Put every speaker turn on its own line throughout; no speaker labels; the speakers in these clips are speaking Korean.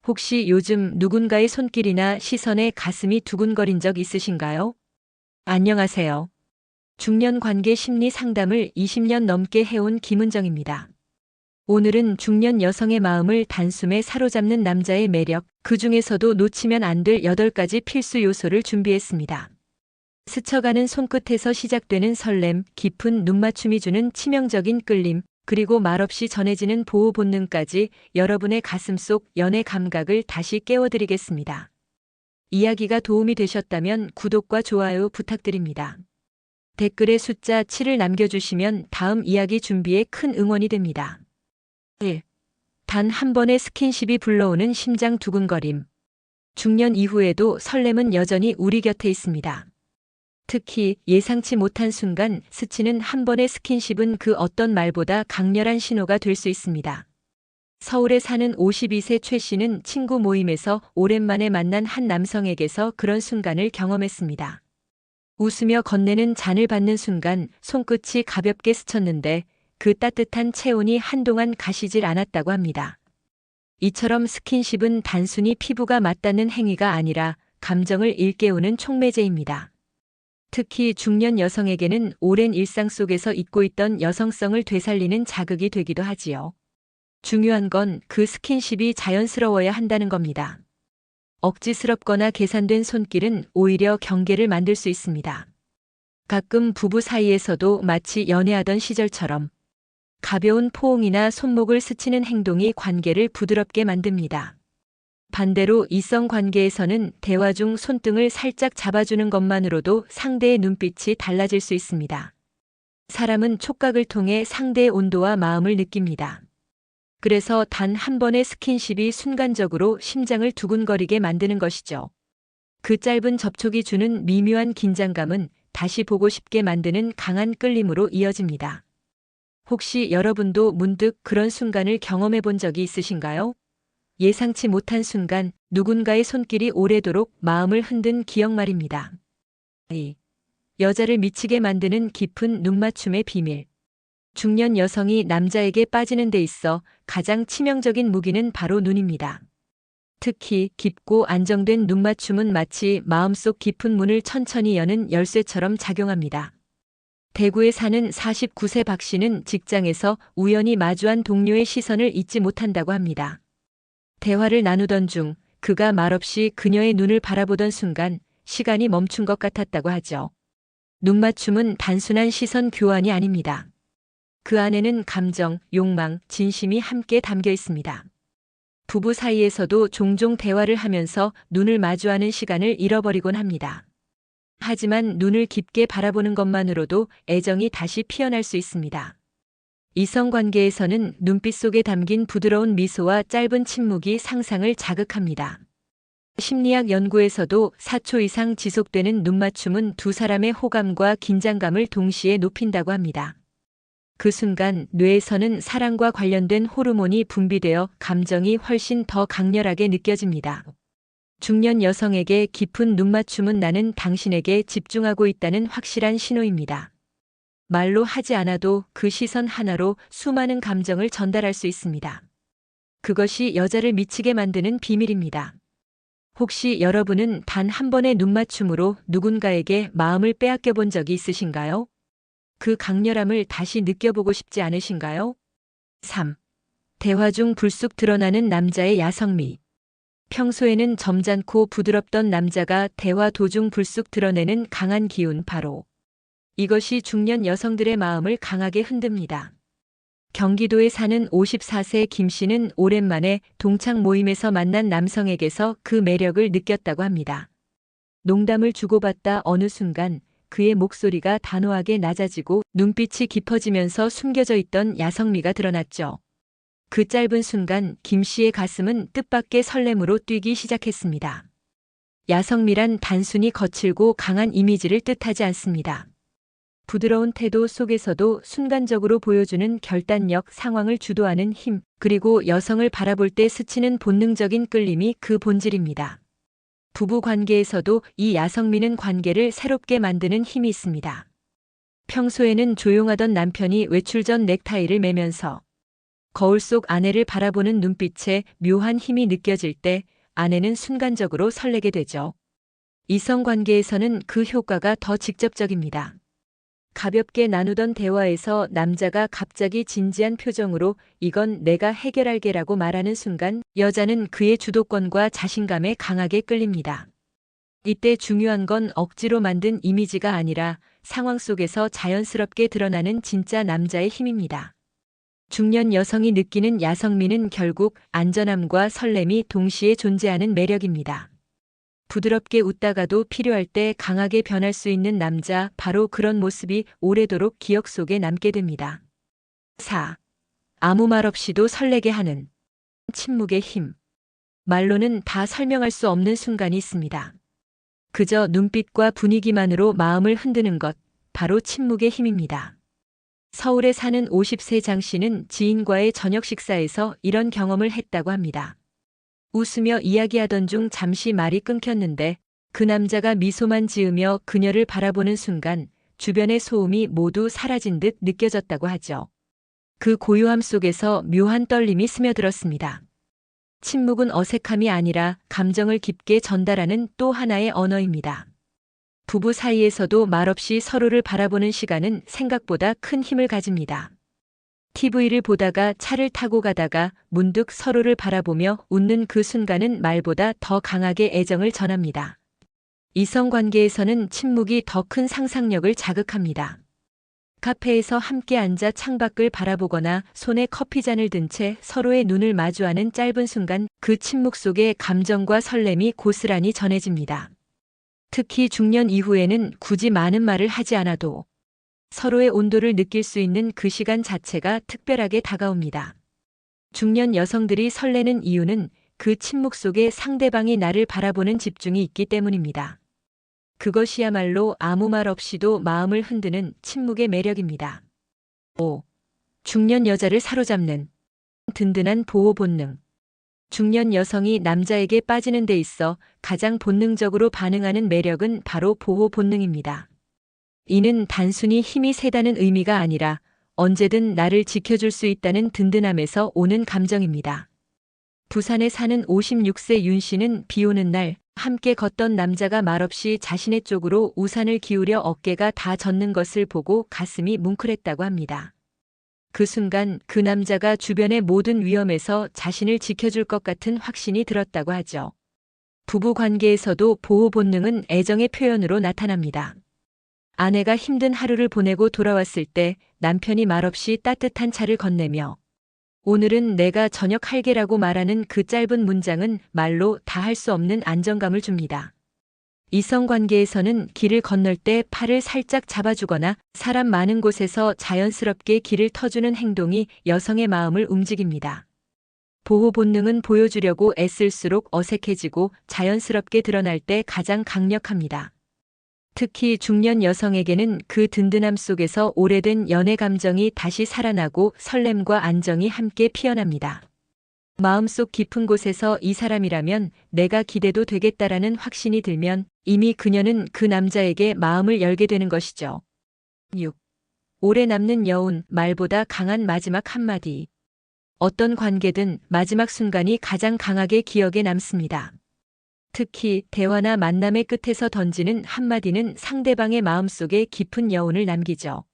혹시 요즘 누군가의 손길이나 시선에 가슴이 두근거린 적 있으신가요? 안녕하세요. 중년 관계 심리 상담을 20년 넘게 해온 김은정입니다. 오늘은 중년 여성의 마음을 단숨에 사로잡는 남자의 매력, 그 중에서도 놓치면 안 될 8가지 필수 요소를 준비했습니다. 스쳐가는 손끝에서 시작되는 설렘, 깊은 눈맞춤이 주는 치명적인 끌림, 그리고 말없이 전해지는 보호 본능까지 여러분의 가슴속 연애 감각을 다시 깨워드리겠습니다. 이야기가 도움이 되셨다면 구독과 좋아요 부탁드립니다. 댓글에 숫자 7을 남겨주시면 다음 이야기 준비에 큰 응원이 됩니다. 1. 단 한 번의 스킨십이 불러오는 심장 두근거림. 중년 이후에도 설렘은 여전히 우리 곁에 있습니다. 특히 예상치 못한 순간 스치는 한 번의 스킨십은 그 어떤 말보다 강렬한 신호가 될 수 있습니다. 서울에 사는 52세 최 씨는 친구 모임에서 오랜만에 만난 한 남성에게서 그런 순간을 경험했습니다. 웃으며 건네는 잔을 받는 순간 손끝이 가볍게 스쳤는데 그 따뜻한 체온이 한동안 가시질 않았다고 합니다. 이처럼 스킨십은 단순히 피부가 맞닿는 행위가 아니라 감정을 일깨우는 촉매제입니다. 특히 중년 여성에게는 오랜 일상 속에서 잊고 있던 여성성을 되살리는 자극이 되기도 하지요. 중요한 건 그 스킨십이 자연스러워야 한다는 겁니다. 억지스럽거나 계산된 손길은 오히려 경계를 만들 수 있습니다. 가끔 부부 사이에서도 마치 연애하던 시절처럼 가벼운 포옹이나 손목을 스치는 행동이 관계를 부드럽게 만듭니다. 반대로 이성 관계에서는 대화 중 손등을 살짝 잡아주는 것만으로도 상대의 눈빛이 달라질 수 있습니다. 사람은 촉각을 통해 상대의 온도와 마음을 느낍니다. 그래서 단 한 번의 스킨십이 순간적으로 심장을 두근거리게 만드는 것이죠. 그 짧은 접촉이 주는 미묘한 긴장감은 다시 보고 싶게 만드는 강한 끌림으로 이어집니다. 혹시 여러분도 문득 그런 순간을 경험해 본 적이 있으신가요? 예상치 못한 순간 누군가의 손길이 오래도록 마음을 흔든 기억 말입니다. 2. 여자를 미치게 만드는 깊은 눈맞춤의 비밀. 중년 여성이 남자에게 빠지는 데 있어 가장 치명적인 무기는 바로 눈입니다. 특히 깊고 안정된 눈맞춤은 마치 마음속 깊은 문을 천천히 여는 열쇠처럼 작용합니다. 대구에 사는 49세 박 씨는 직장에서 우연히 마주한 동료의 시선을 잊지 못한다고 합니다. 대화를 나누던 중 그가 말없이 그녀의 눈을 바라보던 순간 시간이 멈춘 것 같았다고 하죠. 눈맞춤은 단순한 시선 교환이 아닙니다. 그 안에는 감정, 욕망, 진심이 함께 담겨 있습니다. 부부 사이에서도 종종 대화를 하면서 눈을 마주하는 시간을 잃어버리곤 합니다. 하지만 눈을 깊게 바라보는 것만으로도 애정이 다시 피어날 수 있습니다. 이성관계에서는 눈빛 속에 담긴 부드러운 미소와 짧은 침묵이 상상을 자극합니다. 심리학 연구에서도 4초 이상 지속되는 눈맞춤은 두 사람의 호감과 긴장감을 동시에 높인다고 합니다. 그 순간 뇌에서는 사랑과 관련된 호르몬이 분비되어 감정이 훨씬 더 강렬하게 느껴집니다. 중년 여성에게 깊은 눈맞춤은 나는 당신에게 집중하고 있다는 확실한 신호입니다. 말로 하지 않아도 그 시선 하나로 수많은 감정을 전달할 수 있습니다. 그것이 여자를 미치게 만드는 비밀입니다. 혹시 여러분은 단 한 번의 눈맞춤으로 누군가에게 마음을 빼앗겨 본 적이 있으신가요? 그 강렬함을 다시 느껴보고 싶지 않으신가요? 3. 대화 중 불쑥 드러나는 남자의 야성미. 평소에는 점잖고 부드럽던 남자가 대화 도중 불쑥 드러내는 강한 기운, 바로 이것이 중년 여성들의 마음을 강하게 흔듭니다. 경기도에 사는 54세 김 씨는 오랜만에 동창 모임에서 만난 남성에게서 그 매력을 느꼈다고 합니다. 농담을 주고받다 어느 순간 그의 목소리가 단호하게 낮아지고 눈빛이 깊어지면서 숨겨져 있던 야성미가 드러났죠. 그 짧은 순간 김 씨의 가슴은 뜻밖의 설렘으로 뛰기 시작했습니다. 야성미란 단순히 거칠고 강한 이미지를 뜻하지 않습니다. 부드러운 태도 속에서도 순간적으로 보여주는 결단력, 상황을 주도하는 힘, 그리고 여성을 바라볼 때 스치는 본능적인 끌림이 그 본질입니다. 부부 관계에서도 이 야성미는 관계를 새롭게 만드는 힘이 있습니다. 평소에는 조용하던 남편이 외출 전 넥타이를 매면서 거울 속 아내를 바라보는 눈빛에 묘한 힘이 느껴질 때 아내는 순간적으로 설레게 되죠. 이성관계에서는 그 효과가 더 직접적입니다. 가볍게 나누던 대화에서 남자가 갑자기 진지한 표정으로 이건 내가 해결할게라고 말하는 순간 여자는 그의 주도권과 자신감에 강하게 끌립니다. 이때 중요한 건 억지로 만든 이미지가 아니라 상황 속에서 자연스럽게 드러나는 진짜 남자의 힘입니다. 중년 여성이 느끼는 야성미는 결국 안전함과 설렘이 동시에 존재하는 매력입니다. 부드럽게 웃다가도 필요할 때 강하게 변할 수 있는 남자, 바로 그런 모습이 오래도록 기억 속에 남게 됩니다. 4. 아무 말 없이도 설레게 하는 침묵의 힘. 말로는 다 설명할 수 없는 순간이 있습니다. 그저 눈빛과 분위기만으로 마음을 흔드는 것, 바로 침묵의 힘입니다. 서울에 사는 50세 장 씨는 지인과의 저녁 식사에서 이런 경험을 했다고 합니다. 웃으며 이야기하던 중 잠시 말이 끊겼는데 그 남자가 미소만 지으며 그녀를 바라보는 순간 주변의 소음이 모두 사라진 듯 느껴졌다고 하죠. 그 고요함 속에서 묘한 떨림이 스며들었습니다. 침묵은 어색함이 아니라 감정을 깊게 전달하는 또 하나의 언어입니다. 부부 사이에서도 말없이 서로를 바라보는 시간은 생각보다 큰 힘을 가집니다. TV를 보다가 차를 타고 가다가 문득 서로를 바라보며 웃는 그 순간은 말보다 더 강하게 애정을 전합니다. 이성관계에서는 침묵이 더 큰 상상력을 자극합니다. 카페에서 함께 앉아 창밖을 바라보거나 손에 커피잔을 든 채 서로의 눈을 마주하는 짧은 순간 그 침묵 속에 감정과 설렘이 고스란히 전해집니다. 특히 중년 이후에는 굳이 많은 말을 하지 않아도 서로의 온도를 느낄 수 있는 그 시간 자체가 특별하게 다가옵니다. 중년 여성들이 설레는 이유는 그 침묵 속에 상대방이 나를 바라보는 집중이 있기 때문입니다. 그것이야말로 아무 말 없이도 마음을 흔드는 침묵의 매력입니다. 5. 중년 여자를 사로잡는 든든한 보호 본능. 중년 여성이 남자에게 빠지는 데 있어 가장 본능적으로 반응하는 매력은 바로 보호 본능입니다. 이는 단순히 힘이 세다는 의미가 아니라 언제든 나를 지켜줄 수 있다는 든든함에서 오는 감정입니다. 부산에 사는 56세 윤 씨는 비 오는 날 함께 걷던 남자가 말없이 자신의 쪽으로 우산을 기울여 어깨가 다 젖는 것을 보고 가슴이 뭉클했다고 합니다. 그 순간 그 남자가 주변의 모든 위험에서 자신을 지켜줄 것 같은 확신이 들었다고 하죠. 부부 관계에서도 보호 본능은 애정의 표현으로 나타납니다. 아내가 힘든 하루를 보내고 돌아왔을 때 남편이 말없이 따뜻한 차를 건네며 오늘은 내가 저녁 할게라고 말하는 그 짧은 문장은 말로 다 할 수 없는 안정감을 줍니다. 이성관계에서는 길을 건널 때 팔을 살짝 잡아주거나 사람 많은 곳에서 자연스럽게 길을 터주는 행동이 여성의 마음을 움직입니다. 보호 본능은 보여주려고 애쓸수록 어색해지고 자연스럽게 드러날 때 가장 강력합니다. 특히 중년 여성에게는 그 든든함 속에서 오래된 연애 감정이 다시 살아나고 설렘과 안정이 함께 피어납니다. 마음속 깊은 곳에서 이 사람이라면 내가 기대도 되겠다라는 확신이 들면 이미 그녀는 그 남자에게 마음을 열게 되는 것이죠. 6. 오래 남는 여운, 말보다 강한 마지막 한마디. 어떤 관계든 마지막 순간이 가장 강하게 기억에 남습니다. 특히 대화나 만남의 끝에서 던지는 한마디는 상대방의 마음속에 깊은 여운을 남기죠.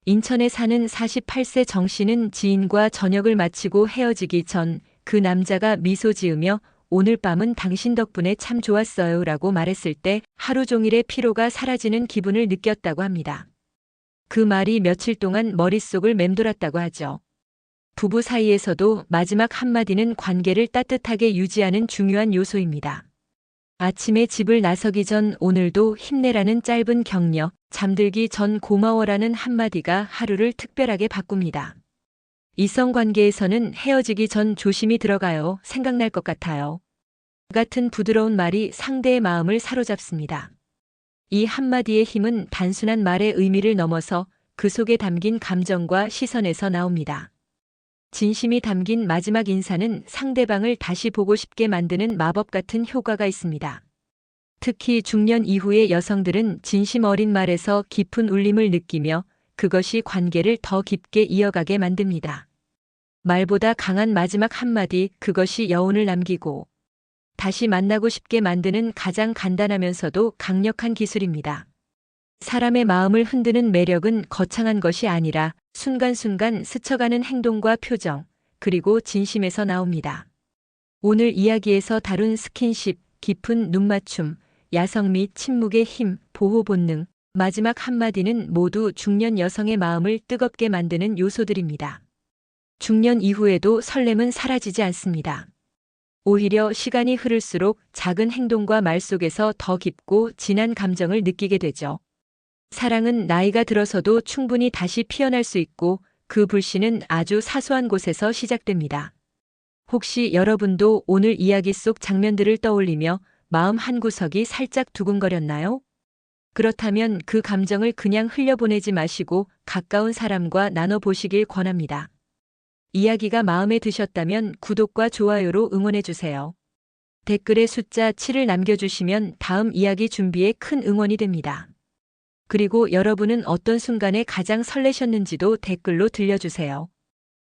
인천에 사는 48세 정 씨는 지인과 저녁을 마치고 헤어지기 전 그 남자가 미소 지으며 오늘 밤은 당신 덕분에 참 좋았어요 라고 말했을 때 하루 종일의 피로가 사라지는 기분을 느꼈다고 합니다. 그 말이 며칠 동안 머릿속을 맴돌았다고 하죠. 부부 사이에서도 마지막 한마디는 관계를 따뜻하게 유지하는 중요한 요소입니다. 아침에 집을 나서기 전 오늘도 힘내라는 짧은 격려, 잠들기 전 고마워라는 한마디가 하루를 특별하게 바꿉니다. 이성관계에서는 헤어지기 전 조심히 들어가요. 생각날 것 같아요. 같은 부드러운 말이 상대의 마음을 사로잡습니다. 이 한마디의 힘은 단순한 말의 의미를 넘어서 그 속에 담긴 감정과 시선에서 나옵니다. 진심이 담긴 마지막 인사는 상대방을 다시 보고 싶게 만드는 마법 같은 효과가 있습니다. 특히 중년 이후의 여성들은 진심 어린 말에서 깊은 울림을 느끼며 그것이 관계를 더 깊게 이어가게 만듭니다. 말보다 강한 마지막 한마디, 그것이 여운을 남기고 다시 만나고 싶게 만드는 가장 간단하면서도 강력한 기술입니다. 사람의 마음을 흔드는 매력은 거창한 것이 아니라 순간순간 스쳐가는 행동과 표정, 그리고 진심에서 나옵니다. 오늘 이야기에서 다룬 스킨십, 깊은 눈맞춤, 야성 및 침묵의 힘, 보호 본능, 마지막 한마디는 모두 중년 여성의 마음을 뜨겁게 만드는 요소들입니다. 중년 이후에도 설렘은 사라지지 않습니다. 오히려 시간이 흐를수록 작은 행동과 말 속에서 더 깊고 진한 감정을 느끼게 되죠. 사랑은 나이가 들어서도 충분히 다시 피어날 수 있고 그 불씨는 아주 사소한 곳에서 시작됩니다. 혹시 여러분도 오늘 이야기 속 장면들을 떠올리며 마음 한구석이 살짝 두근거렸나요? 그렇다면 그 감정을 그냥 흘려보내지 마시고 가까운 사람과 나눠보시길 권합니다. 이야기가 마음에 드셨다면 구독과 좋아요로 응원해주세요. 댓글에 숫자 7을 남겨주시면 다음 이야기 준비에 큰 응원이 됩니다. 그리고 여러분은 어떤 순간에 가장 설레셨는지도 댓글로 들려주세요.